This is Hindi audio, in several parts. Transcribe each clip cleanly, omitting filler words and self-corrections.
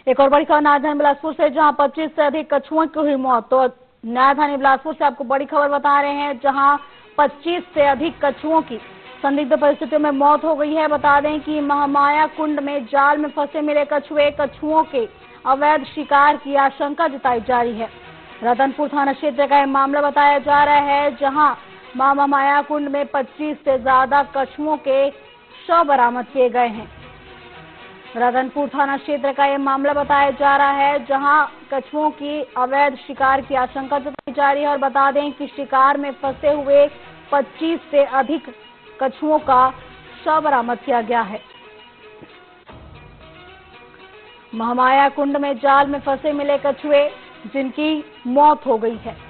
एक और बड़ी खबर न्यायधानी बिलासपुर से, जहां 25 से अधिक कछुओं की हुई मौत। तो न्यायधानी बिलासपुर से आपको बड़ी खबर बता रहे हैं, जहां 25 से अधिक कछुओं की संदिग्ध परिस्थितियों में मौत हो गई है। बता दें कि महामाया कुंड में जाल में फंसे मिले कछुओं के अवैध शिकार की आशंका जताई जा रही है। रतनपुर थाना क्षेत्र का यह मामला बताया जा रहा है, जहां महामाया कुंड में 25 से ज्यादा कछुओं के शव बरामद किए गए हैं। रतनपुर थाना क्षेत्र का यह मामला बताया जा रहा है, जहां कछुओं की अवैध शिकार की आशंका जताई जा रही है। और बता दें कि शिकार में फंसे हुए 25 से अधिक कछुओं का शव बरामद किया गया है। महामाया कुंड में जाल में फंसे मिले कछुए, जिनकी मौत हो गई है।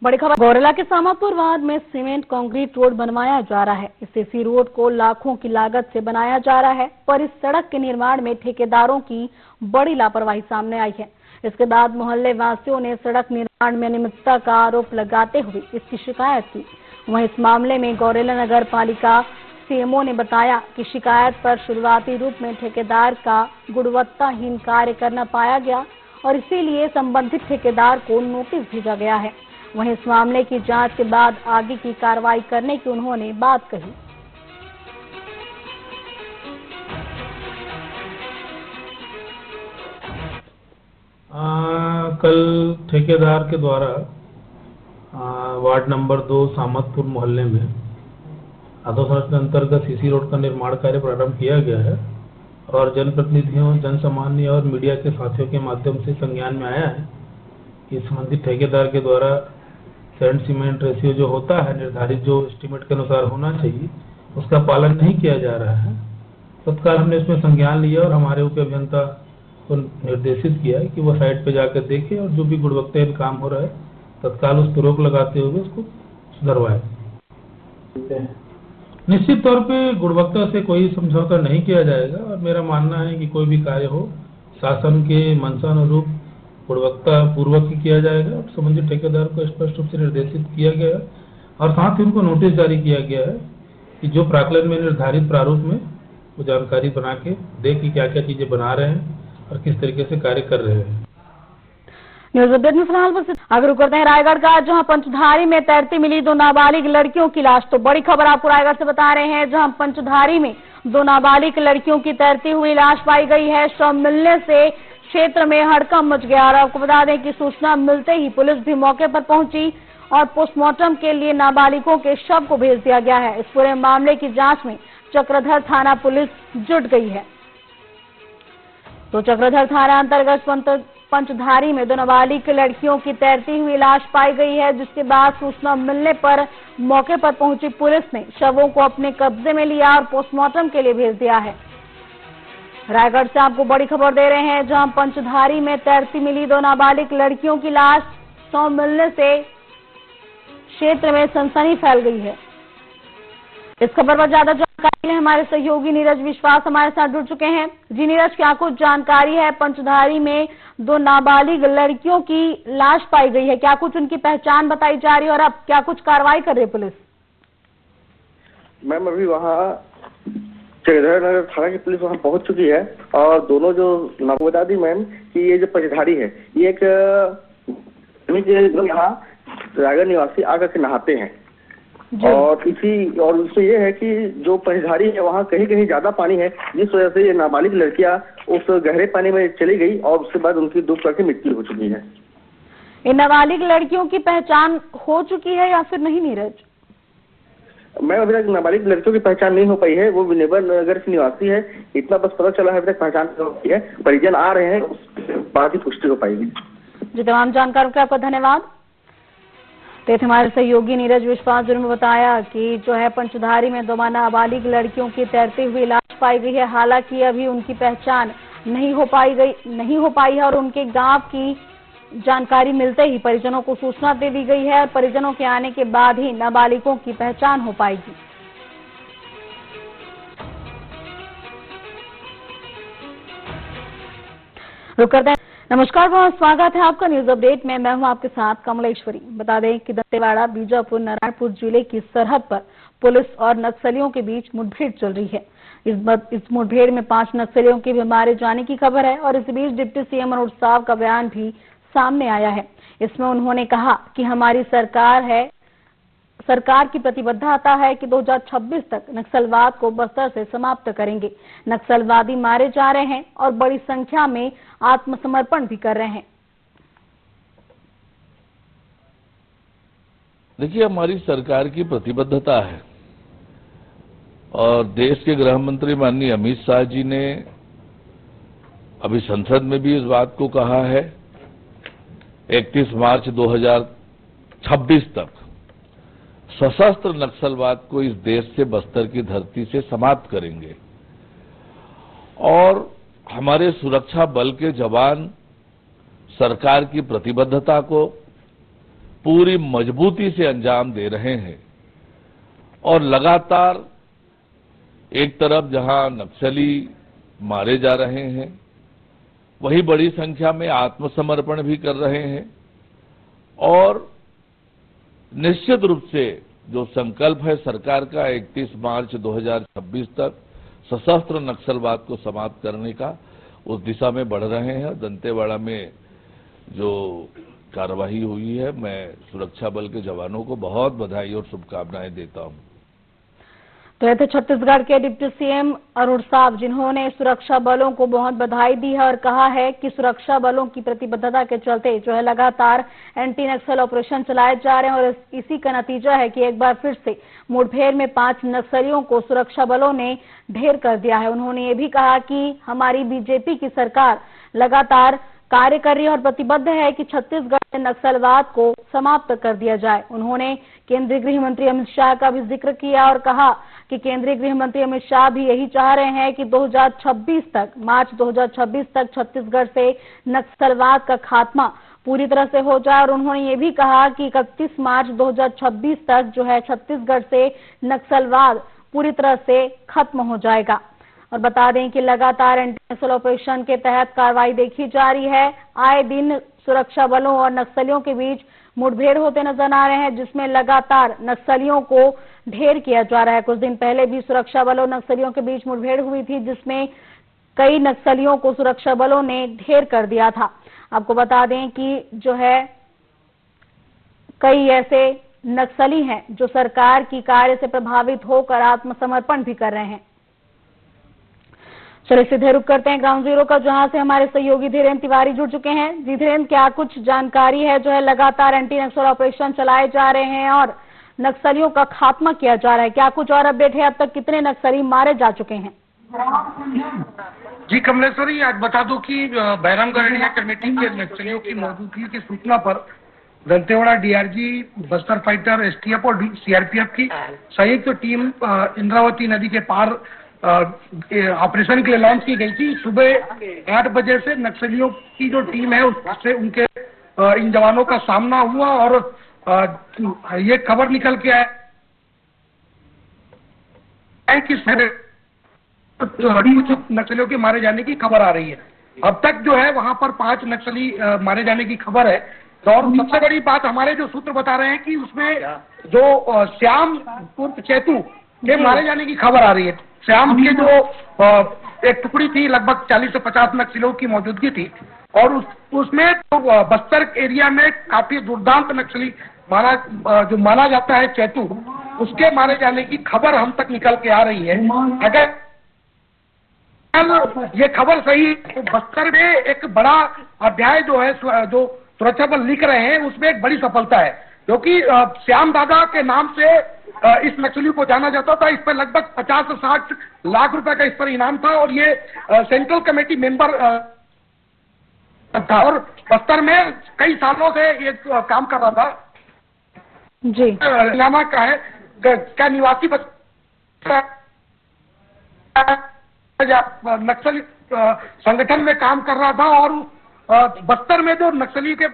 बड़ी खबर, गौरेला के सामापुर वार्ड में सीमेंट कंक्रीट रोड बनवाया जा रहा है। इस सीसी रोड को लाखों की लागत से बनाया जा रहा है, पर इस सड़क के निर्माण में ठेकेदारों की बड़ी लापरवाही सामने आई है। इसके बाद मोहल्ले वासियों ने सड़क निर्माण में अनियमितता का आरोप लगाते हुए इसकी शिकायत की। वहीं इस मामले में गौरेला नगर पालिका सीएमओ ने बताया कि शिकायत पर शुरुआती रूप में ठेकेदार का गुणवत्ताहीन कार्य करना पाया गया और इसीलिए संबंधित ठेकेदार को नोटिस भेजा गया है। वहीं इस मामले की जांच के बाद आगे की कार्रवाई करने की उन्होंने बात कही। कल ठेकेदार के द्वारा वार्ड नंबर 2 सामतपुर मोहल्ले में अधोसंरचना के अंतर्गत सीसी रोड का निर्माण कार्य प्रारंभ किया गया है और जनप्रतिनिधियों, जनसामान्य और मीडिया के साथियों के माध्यम से संज्ञान में आया है कि संबंधित ठेकेदार के द्वारा सैंड सीमेंट रेशियो जो होता है निर्धारित जो एस्टीमेट के अनुसार होना चाहिए, उसका पालन नहीं किया जा रहा है। तत्काल हमने इसमें संज्ञान लिया और हमारे उप अभियंता को निर्देशित किया है कि वो साइट पे जाकर देखे और जो भी गुणवत्ताहीन काम हो रहा है तत्काल उस पर रोक लगाते हुए उसको सुधरवाए। निश्चित तौर पे गुणवत्ता से कोई समझौता नहीं किया जाएगा और मेरा मानना है कि कोई भी कार्य हो शासन के मंशानुरूप गुणवत्ता पूर्वक ही किया जाएगा। संबंधित ठेकेदार को स्पष्ट रूप से निर्देशित किया गया है और साथ ही उनको नोटिस जारी किया गया है कि जो प्राक्कलन में निर्धारित प्रारूप में वो जानकारी बना के दे कि क्या क्या चीजें बना रहे हैं और किस तरीके से कार्य कर रहे हैं। न्यूज अपडेट में फिलहाल बस आगे करते हैं रायगढ़ का, जहां पंचधारी में तैरती मिली 2 नाबालिग लड़कियों की लाश। तो बड़ी खबर आपको रायगढ़ से बता रहे हैं, जहां पंचधारी में 2 नाबालिग लड़कियों की तैरती हुई लाश पाई गई है। शव मिलने से क्षेत्र में हड़कंप मच गया और आपको बता दें कि सूचना मिलते ही पुलिस भी मौके पर पहुंची और पोस्टमार्टम के लिए नाबालिगों के शव को भेज दिया गया है। इस पूरे मामले की जांच में चक्रधर थाना पुलिस जुट गई है। तो चक्रधर थाना अंतर्गत पंचधारी में 2 नाबालिग लड़कियों की तैरती हुई लाश पाई गई है, जिसके बाद सूचना मिलने पर मौके पर पहुंची पुलिस ने शवों को अपने कब्जे में लिया और पोस्टमार्टम के लिए भेज दिया है। रायगढ़ से आपको बड़ी खबर दे रहे हैं, जहां पंचधारी में तैरती मिली 2 नाबालिग लड़कियों की लाश। शव मिलने से क्षेत्र में सनसनी फैल गई है। इस खबर पर ज्यादा जानकारी के लिए हमारे सहयोगी नीरज विश्वास हमारे साथ जुड़ चुके हैं। जी नीरज, क्या कुछ जानकारी है? पंचधारी में 2 नाबालिग लड़कियों की लाश पाई गई है, क्या कुछ उनकी पहचान बताई जा रही है और अब क्या कुछ कार्रवाई कर रही है पुलिस? मैम, अभी वहाँ चक्रधर नगर थाना की पुलिस वहाँ पहुँच चुकी है और दोनों जो नाम बता दी मैम कि ये जो पंचधारी है ये एक यहाँ रायगढ़ निवासी आकर के नहाते हैं और उसमें ये है कि जो पंचधारी है वहाँ कहीं कहीं ज्यादा पानी है, जिस वजह से ये नाबालिग लड़कियां उस गहरे पानी में चली गई और उसके बाद उनकी डूब करके मृत्यु हो चुकी है। इन नाबालिग लड़कियों की पहचान हो चुकी है या फिर नहीं नीरज? मैं अभी तक नाबालिग लड़कियों की पहचान नहीं हो पाई है, वो विनेबर नगर की निवासी है, इतना बस पता चला है, अभी तक पहचान नहीं हो पाई है। परिजन आ रहे हैं, उसके बाद ही पुष्टि हो पाएगी। जी, तमाम जानकारी के आपका धन्यवाद। तो हमारे सहयोगी नीरज विश्वास जिन्होंने बताया कि जो है पंचधारी में 2 नाबालिग लड़कियों की तैरती हुई लाश पाई गई है। हालांकि अभी उनकी पहचान नहीं हो पाई है और उनके गांव की जानकारी मिलते ही परिजनों को सूचना दे दी गई है और परिजनों के आने के बाद ही नाबालिगों की पहचान हो पाएगी। रुक करते हैं। नमस्कार, बहुत स्वागत है आपका न्यूज अपडेट में। मैं हूं आपके साथ कमलेश्वरी। बता दें कि दंतेवाड़ा बीजापुर नारायणपुर जिले की सरहद पर पुलिस और नक्सलियों के बीच मुठभेड़ चल रही है। इस मुठभेड़ में 5 नक्सलियों के भी मारे जाने की खबर है और इस बीच डिप्टी सीएम मनोज साहब का बयान भी सामने आया है। इसमें उन्होंने कहा कि हमारी सरकार की प्रतिबद्धता है कि 2026 तक नक्सलवाद को बस्तर से समाप्त करेंगे। नक्सलवादी मारे जा रहे हैं और बड़ी संख्या में आत्मसमर्पण भी कर रहे हैं। देखिए, हमारी सरकार की प्रतिबद्धता है और देश के गृह मंत्री माननीय अमित शाह जी ने अभी संसद में भी इस बात को कहा है। 31 मार्च 2026 तक सशस्त्र नक्सलवाद को इस देश से, बस्तर की धरती से समाप्त करेंगे और हमारे सुरक्षा बल के जवान सरकार की प्रतिबद्धता को पूरी मजबूती से अंजाम दे रहे हैं और लगातार एक तरफ जहां नक्सली मारे जा रहे हैं, वही बड़ी संख्या में आत्मसमर्पण भी कर रहे हैं और निश्चित रूप से जो संकल्प है सरकार का 31 मार्च 2026 तक सशस्त्र नक्सलवाद को समाप्त करने का, उस दिशा में बढ़ रहे हैं। दंतेवाड़ा में जो कार्रवाई हुई है, मैं सुरक्षा बल के जवानों को बहुत बधाई और शुभकामनाएं देता हूं। तो ये थे छत्तीसगढ़ के डिप्टी सीएम अरुण साहब, जिन्होंने सुरक्षा बलों को बहुत बधाई दी है और कहा है कि सुरक्षा बलों की प्रतिबद्धता के चलते जो है लगातार एंटी नक्सल ऑपरेशन चलाए जा रहे हैं और इसी का नतीजा है कि एक बार फिर से मुठभेड़ में 5 नक्सलियों को सुरक्षा बलों ने ढेर कर दिया है। उन्होंने ये भी कहा कि हमारी बीजेपी की सरकार लगातार कार्य कर रही है और प्रतिबद्ध है कि छत्तीसगढ़ में नक्सलवाद को समाप्त कर दिया जाए। उन्होंने केंद्रीय गृह मंत्री अमित शाह का भी जिक्र किया और कहा कि केंद्रीय गृह मंत्री अमित शाह भी यही चाह रहे हैं कि 2026 तक, मार्च 2026 तक छत्तीसगढ़ से नक्सलवाद का खात्मा पूरी तरह से हो जाए और उन्होंने ये भी कहा कि 31 मार्च 2026 तक जो है छत्तीसगढ़ से नक्सलवाद पूरी तरह से खत्म हो जाएगा। और बता दें कि लगातार एंटी नक्सल ऑपरेशन के तहत कार्रवाई देखी जा रही है। आए दिन सुरक्षा बलों और नक्सलियों के बीच मुठभेड़ होते नजर आ रहे हैं, जिसमें लगातार नक्सलियों को ढेर किया जा रहा है। कुछ दिन पहले भी सुरक्षा बलों और नक्सलियों के बीच मुठभेड़ हुई थी, जिसमें कई नक्सलियों को सुरक्षा बलों ने ढेर कर दिया था। आपको बता दें कि जो है कई ऐसे नक्सली हैं जो सरकार की कार्य से प्रभावित होकर आत्मसमर्पण भी कर रहे हैं। चलिए सीधे रुक करते हैं ग्राउंड जीरो का, जहां से हमारे सहयोगी धीरेन्द्र तिवारी जुड़ चुके हैं। जी धीरेन्द्र, क्या कुछ जानकारी है? जो है लगातार एंटी नक्सल ऑपरेशन चलाए जा रहे हैं और नक्सलियों का खात्मा किया जा रहा है, क्या कुछ और अपडेट है? अब तक कितने नक्सली मारे जा चुके हैं? जी कमलेश्वरी, आज बता दूं कि बैरामगढ़ एरिया कमेटी के नक्सलियों की मौजूदगी की सूचना पर Dantewada DRG, Bastar fighter, STF और सीआरपीएफ की संयुक्त टीम इंद्रावती नदी के पार ऑपरेशन के लिए लॉन्च की गई थी। सुबह 8 बजे से नक्सलियों की जो टीम है उससे उनके इन जवानों का सामना हुआ और ये खबर निकल के आया कि नक्सलियों के मारे जाने की खबर आ रही है। अब तक जो है वहां पर 5 नक्सली मारे जाने की खबर है। और सबसे बड़ी बात हमारे जो सूत्र बता रहे हैं कि उसमें जो श्याम उर्फ चेतू के मारे जाने की खबर आ रही है। श्याम के जो एक टुकड़ी थी, लगभग 40 से 50 नक्सलियों की मौजूदगी थी और उसमें तो बस्तर एरिया में काफी दुर्दांत नक्सली जो माना जाता है चेतू, उसके मारे जाने की खबर हम तक निकल के आ रही है। अगर ये खबर सही तो बस्तर में एक बड़ा अध्याय जो है जो सुरक्षा बल लिख रहे हैं उसमें एक बड़ी सफलता है, क्योंकि श्याम दादा के नाम से इस नक्सली को जाना जाता था। इस पर लगभग 50 से 60 लाख रुपए का इस पर इनाम था और ये सेंट्रल कमेटी मेंबर था और बस्तर में कई सालों से ये काम कर रहा था। जी हरियाणा का है क्या निवासी नक्सली संगठन में काम कर रहा था और बस्तर में जो नक्सली के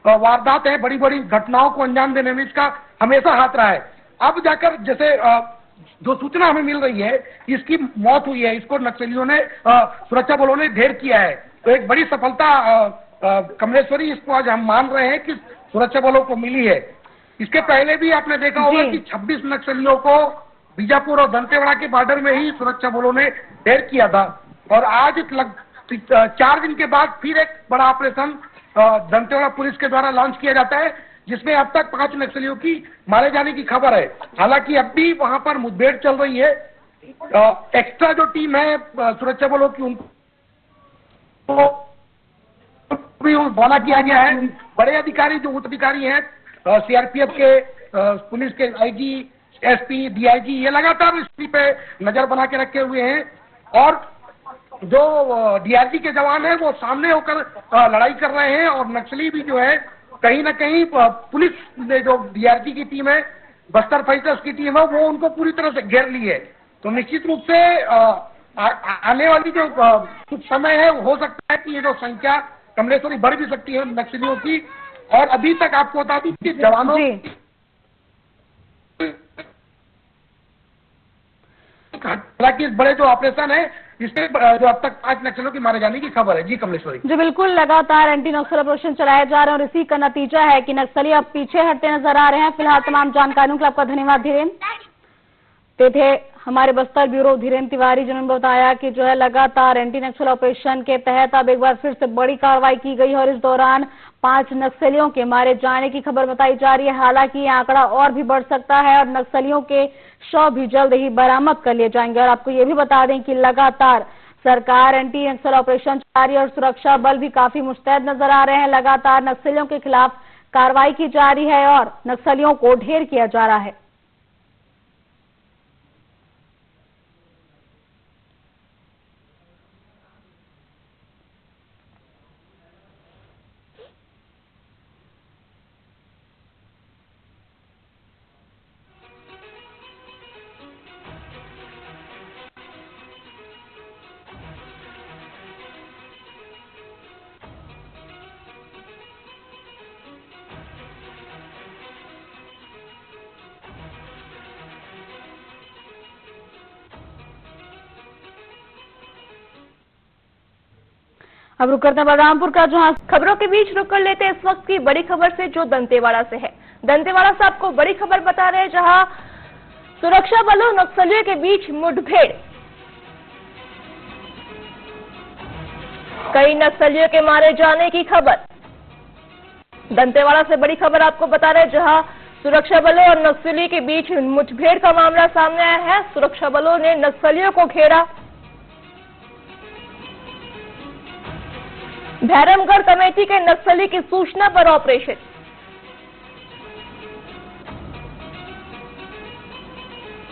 वारदात है, बड़ी बड़ी घटनाओं को अंजाम देने में इसका हमेशा हाथ रहा है। अब जाकर जैसे जो सूचना हमें मिल रही है इसकी मौत हुई है, इसको नक्सलियों ने सुरक्षा बलों ने ढेर किया है तो एक बड़ी सफलता कमलेश्वरी इसको आज हम मान रहे हैं कि सुरक्षा बलों को मिली है। इसके पहले भी आपने देखा होगा कि 26 नक्सलियों को बीजापुर और दंतेवाड़ा के बॉर्डर में ही सुरक्षा बलों ने ढेर किया था, और आज 4 दिन के बाद फिर एक बड़ा ऑपरेशन दंतेवाड़ा पुलिस के द्वारा लॉन्च किया जाता है, जिसमें अब तक 5 नक्सलियों की मारे जाने की खबर है। हालांकि अब भी वहां पर मुठभेड़ चल रही है। एक्स्ट्रा जो टीम है सुरक्षा बलों की, उनको भी रवाना किया गया है। बड़े अधिकारी जो उच्च अधिकारी हैं सीआरपीएफ के, पुलिस के आईजी, एसपी, डीआईजी, ये लगातार इस पे नजर बना के रखे हुए हैं, और जो डीआरजी के जवान हैं वो सामने होकर लड़ाई कर रहे हैं, और नक्सली भी जो है कहीं ना कहीं पुलिस ने, जो डीआरजी की टीम है, बस्तर फाइटर्स की टीम है, वो उनको पूरी तरह से घेर ली है। तो निश्चित रूप से आने वाली जो कुछ समय है, हो सकता है कि ये जो संख्या कमलेश्वरी बढ़ भी सकती है नक्सलियों की। और अभी तक आपको बता दूं कि जवानों हालांकि इस बड़े जो ऑपरेशन है, इसमें जो अब तक 5 नक्सलियों की मारे जाने की खबर है। जी कमलेश्वरी जी बिल्कुल, लगातार एंटी नक्सल ऑपरेशन चलाए जा रहे हैं, और इसी का नतीजा है कि नक्सली अब पीछे हटते नजर आ रहे हैं। फिलहाल तमाम जानकारियों के लिए आपका धन्यवाद धीरेन्द्र। थे हमारे बस्तर ब्यूरो धीरेन्द्र तिवारी, जिन्होंने बताया कि जो है लगातार एंटी नक्सल ऑपरेशन के तहत अब एक बार फिर से बड़ी कार्रवाई की गई, और इस दौरान 5 नक्सलियों के मारे जाने की खबर बताई जा रही है। हालांकि ये आंकड़ा और भी बढ़ सकता है, और नक्सलियों के शव भी जल्द ही बरामद कर लिए जाएंगे। और आपको ये भी बता दें कि लगातार सरकार एंटी नक्सल ऑपरेशन चला रही है, और सुरक्षा बल भी काफी मुस्तैद नजर आ रहे हैं। लगातार नक्सलियों के खिलाफ कार्रवाई की जा रही है, और नक्सलियों को ढेर किया जा रहा है। अब रुक करते हैं बलरामपुर का, जहां खबरों के बीच रुक कर लेते हैं इस वक्त की बड़ी खबर से, जो दंतेवाड़ा से है। दंतेवाड़ा से आपको बड़ी खबर बता रहे हैं, जहां सुरक्षा बलों नक्सलियों के बीच मुठभेड़, कई नक्सलियों के मारे जाने की खबर। दंतेवाड़ा से बड़ी खबर आपको बता रहे हैं, जहां सुरक्षा बलों और नक्सलियों के बीच मुठभेड़ का मामला सामने आया है। सुरक्षा बलों ने नक्सलियों को घेरा। भैरमगढ़ कमेटी के नक्सली की सूचना पर ऑपरेशन।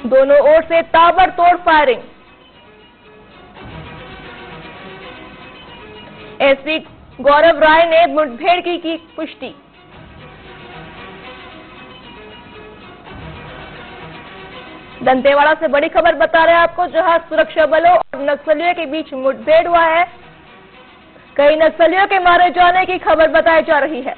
दोनों ओर से ताबड़तोड़ फायरिंग। एसपी गौरव राय ने मुठभेड़ की पुष्टि। दंतेवाड़ा से बड़ी खबर बता रहे हैं आपको, जहां सुरक्षा बलों और नक्सलियों के बीच मुठभेड़ हुआ है। कई नक्सलियों के मारे जाने की खबर बताई जा रही है।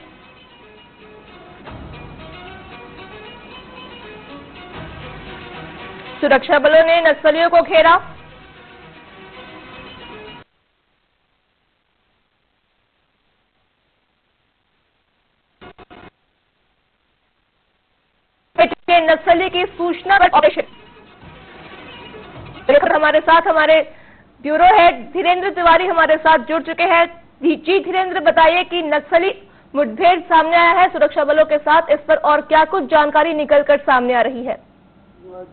सुरक्षा बलों ने नक्सलियों को घेरा। नक्सली की सूचना पर ऑपरेशन। हमारे साथ हमारे ब्यूरो हेड धीरेन्द्र तिवारी हमारे साथ जुड़ चुके हैं। जी धीरेन्द्र, बताइए कि नक्सली मुठभेड़ सामने आया है सुरक्षा बलों के साथ, इस पर और क्या कुछ जानकारी निकलकर सामने आ रही है?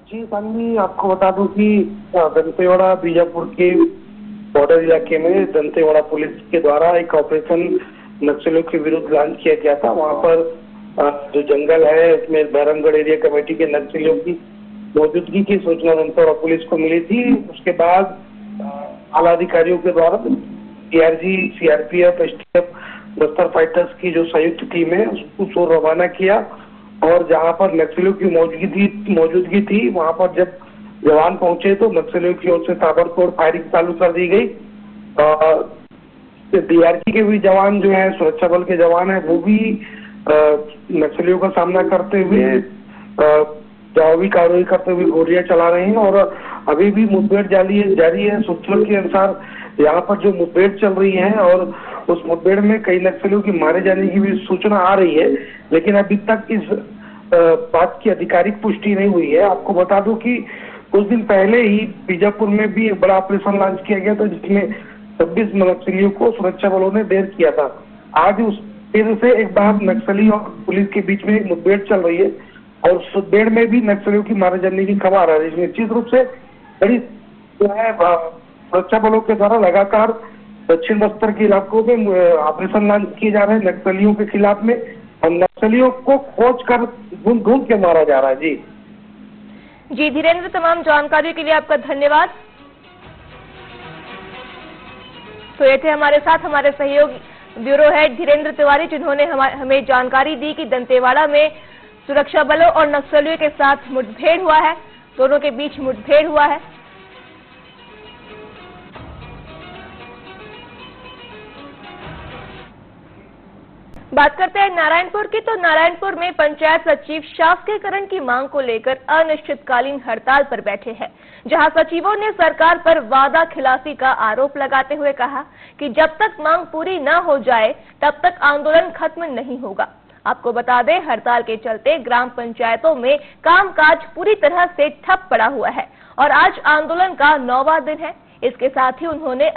जी सानवी, आपको बता दूं कि दंतेवाड़ा बीजापुर के बॉर्डर इलाके में दंतेवाड़ा पुलिस के द्वारा एक ऑपरेशन नक्सलियों के विरुद्ध लॉन्च किया गया था। वहां पर जो जंगल है उसमें भैरमगढ़ एरिया कमेटी के नक्सलियों की मौजूदगी की सूचना दंतेवाड़ा पुलिस को मिली थी। उसके बाद आला अधिकारियों के द्वारा DRG, CRPF, STF, Bastar fighters की जो संयुक्त टीम है उसको रवाना किया, और जहां पर नक्सलियों की मौजूदगी थी वहां पर जब जवान पहुंचे तो नक्सलियों की ओर से ताबड़तोड़ फायरिंग चालू कर दी गई। डीआरजी के भी जवान जो है, सुरक्षा बल के जवान है, वो भी नक्सलियों का सामना करते हुए जवाबी कार्रवाई करते हुए गोलियां चला रहे हैं, और अभी भी मुठभेड़ जारी है। सूत्रों के अनुसार यहाँ पर जो मुठभेड़ चल रही है और उस मुठभेड़ में कई नक्सलियों की मारे जाने की भी सूचना आ रही है, लेकिन अभी तक इस बात की आधिकारिक पुष्टि नहीं हुई है। आपको बता दूं कि कुछ दिन पहले ही बीजापुर में भी एक बड़ा ऑपरेशन लॉन्च किया गया था, जिसमें 26 नक्सलियों को सुरक्षा बलों ने ढेर किया था। आज उस फिर से एक बार नक्सली और पुलिस के बीच में मुठभेड़ चल रही है और उस मुठभेड़ में भी नक्सलियों की मारे जाने की खबर आ रही है। निश्चित रूप से बड़ी जो है सुरक्षा बलों के द्वारा लगातार दक्षिण बस्तर के इलाकों में ऑपरेशन लॉन्च किए जा रहे हैं नक्सलियों के खिलाफ में, और नक्सलियों को खोज कर ढूंढ के मारा जा रहा है। जी धीरेन्द्र, तमाम जानकारी के लिए आपका धन्यवाद। तो ये थे हमारे साथ हमारे सहयोगी ब्यूरो हेड धीरेन्द्र तिवारी, जिन्होंने हमें जानकारी दी कि दंतेवाड़ा में सुरक्षा बलों और नक्सलियों के साथ मुठभेड़ हुआ है, दोनों के बीच मुठभेड़ हुआ है। बात करते हैं नारायणपुर की। तो नारायणपुर में पंचायत सचिव शासकीयकरण की मांग को लेकर अनिश्चितकालीन हड़ताल पर बैठे हैं, जहां सचिवों ने सरकार पर वादा खिलाफी का आरोप लगाते हुए कहा कि जब तक मांग पूरी न हो जाए तब तक आंदोलन खत्म नहीं होगा। आपको बता दें, हड़ताल के चलते ग्राम पंचायतों में कामकाज पूरी तरह से ठप पड़ा हुआ है और आज आंदोलन का 9वां दिन है। इसके साथ ही उन्होंने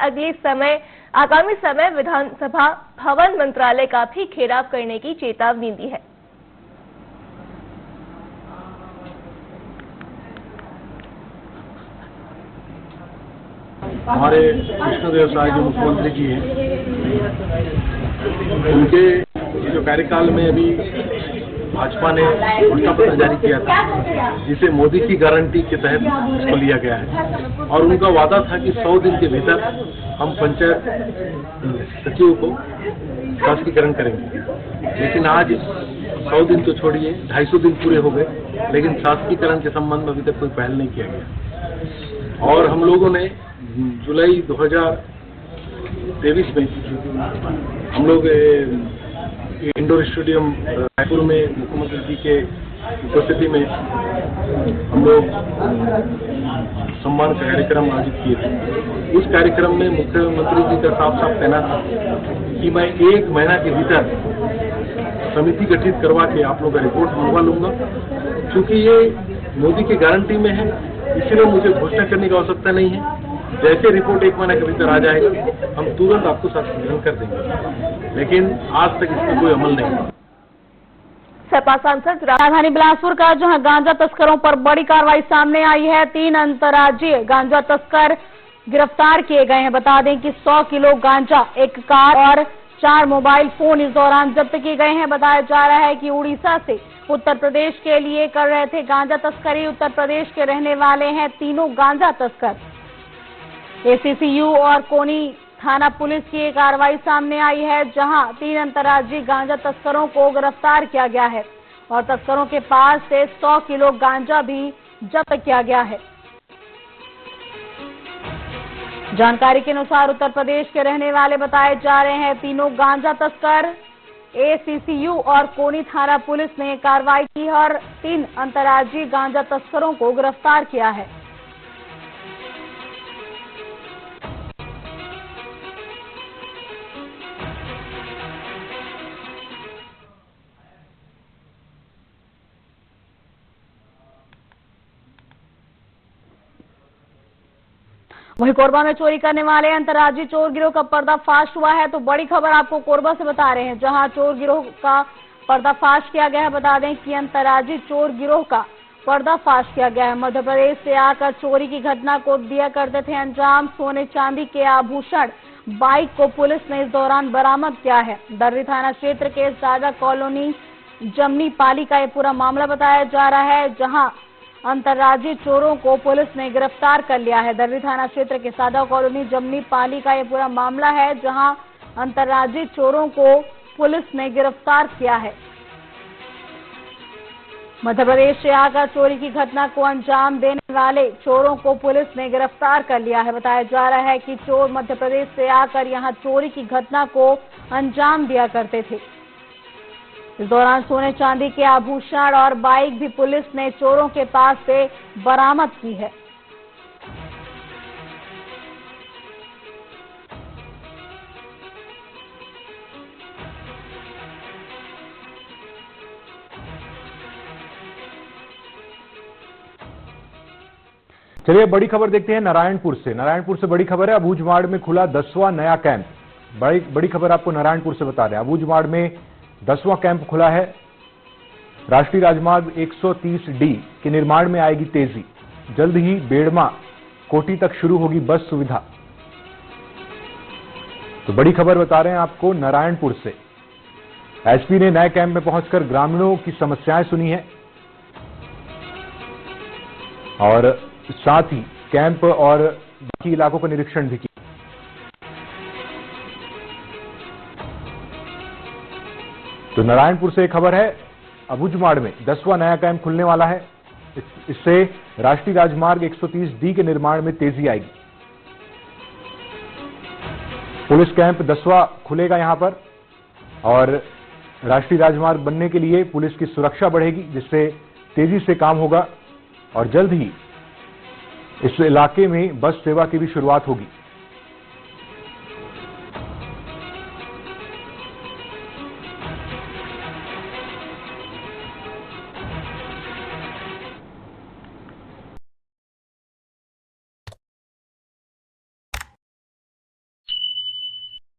आगामी समय विधानसभा भवन मंत्रालय का भी घेराव करने की चेतावनी दी है। हमारे कृष्णदेव साय जो मुख्यमंत्री जी हैं, उनके जो कार्यकाल में अभी भाजपा ने घोषणा पत्र जारी किया था, जिसे मोदी की गारंटी के तहत इसको लिया गया है, और उनका वादा था कि 100 दिन के भीतर हम पंचायत सचिव को शासकीकरण करेंगे। लेकिन आज 100 दिन तो छोड़िए, 250 दिन पूरे हो गए, लेकिन शासकीकरण के संबंध में अभी तक कोई पहल नहीं किया गया। और हम लोगों ने जुलाई 2023 में हम लोग इंडोर स्टेडियम रायपुर में मुख्यमंत्री जी के उपस्थिति में हम लोग सम्मान कार्यक्रम आयोजित किए थे। उस कार्यक्रम में मुख्यमंत्री जी का साफ साफ कहना था कि मैं 1 महीना के भीतर समिति गठित करवा के आप लोगों का रिपोर्ट मंगवा लूंगा। क्योंकि ये मोदी की गारंटी में है, इसलिए मुझे घोषणा करने की आवश्यकता नहीं है। जैसे रिपोर्ट 1 महीने के भीतर आ जाएगा, हम तुरंत आपको शासकीकरण कर देंगे। लेकिन आज तक इसका कोई अमल नहीं हुआ। सपा सांसद राजधानी बिलासपुर का जहां गांजा तस्करों पर बड़ी कार्रवाई सामने आई है। 3 अंतर्राज्यीय गांजा तस्कर गिरफ्तार किए गए हैं। बता दें कि 100 किलो गांजा, 1 कार और 4 मोबाइल फोन इस दौरान जब्त किए गए हैं। बताया जा रहा है कि उड़ीसा से उत्तर प्रदेश के लिए कर रहे थे गांजा तस्करी। उत्तर प्रदेश के रहने वाले हैं तीनों गांजा तस्कर। एसीसीयू और कोनी थाना पुलिस की एक कार्रवाई सामने आई है, जहां 3 अंतर्राज्यीय गांजा तस्करों को गिरफ्तार किया गया है और तस्करों के पास से 100 किलो गांजा भी जब्त किया गया है। जानकारी के अनुसार उत्तर प्रदेश के रहने वाले बताए जा रहे हैं तीनों गांजा तस्कर। एसीसीयू और कोनी थाना पुलिस ने कार्रवाई की और 3 अंतर्राज्यीय गांजा तस्करों को गिरफ्तार किया है। वहीं कोरबा में चोरी करने वाले अंतर्राज्यीय चोर गिरोह का पर्दाफाश हुआ है। तो बड़ी खबर आपको कोरबा से बता रहे हैं, जहां चोर गिरोह का पर्दाफाश किया गया है। बता दें कि अंतर्राज्यीय चोर गिरोह का पर्दाफाश किया गया है। मध्य प्रदेश से आकर चोरी की घटना को दिया करते थे अंजाम। सोने चांदी के आभूषण, बाइक को पुलिस ने इस दौरान बरामद किया है। दर्री थाना क्षेत्र के सादा कॉलोनी जमनी पाली का ये पूरा मामला बताया जा रहा है, जहां अंतर्राज्यीय चोरों को पुलिस ने गिरफ्तार कर लिया है। दर्री थाना क्षेत्र के सादा कॉलोनी जमनी पाली का ये पूरा मामला है, जहां अंतर्राज्यीय चोरों को पुलिस ने गिरफ्तार किया है। मध्य प्रदेश से आकर चोरी की घटना को अंजाम देने वाले चोरों को पुलिस ने गिरफ्तार कर लिया है। बताया जा रहा है कि चोर मध्य प्रदेश से आकर यहां चोरी की घटना को अंजाम दिया करते थे। इस दौरान सोने चांदी के आभूषण और बाइक भी पुलिस ने चोरों के पास से बरामद की है। चलिए बड़ी खबर देखते हैं नारायणपुर से। नारायणपुर से बड़ी खबर है, अबूझमाड़ में खुला 10वां नया कैंप। बड़ी खबर आपको नारायणपुर से बता रहे हैं। अबूझमाड़ में 10वां कैंप खुला है। राष्ट्रीय राजमार्ग 130D के निर्माण में आएगी तेजी। जल्द ही बेड़मा कोटी तक शुरू होगी बस सुविधा। तो बड़ी खबर बता रहे हैं आपको नारायणपुर से। एसपी ने नए कैंप में पहुंचकर ग्रामीणों की समस्याएं सुनी है और साथ ही कैंप और बाकी इलाकों का निरीक्षण भी किया। तो नारायणपुर से एक खबर है, अबूझमाड़ में 10वां नया कैंप खुलने वाला है। इससे राष्ट्रीय राजमार्ग 130D के निर्माण में तेजी आएगी। पुलिस कैंप 10वां खुलेगा यहां पर और राष्ट्रीय राजमार्ग बनने के लिए पुलिस की सुरक्षा बढ़ेगी, जिससे तेजी से काम होगा और जल्द ही इस इलाके में बस सेवा की भी शुरुआत होगी।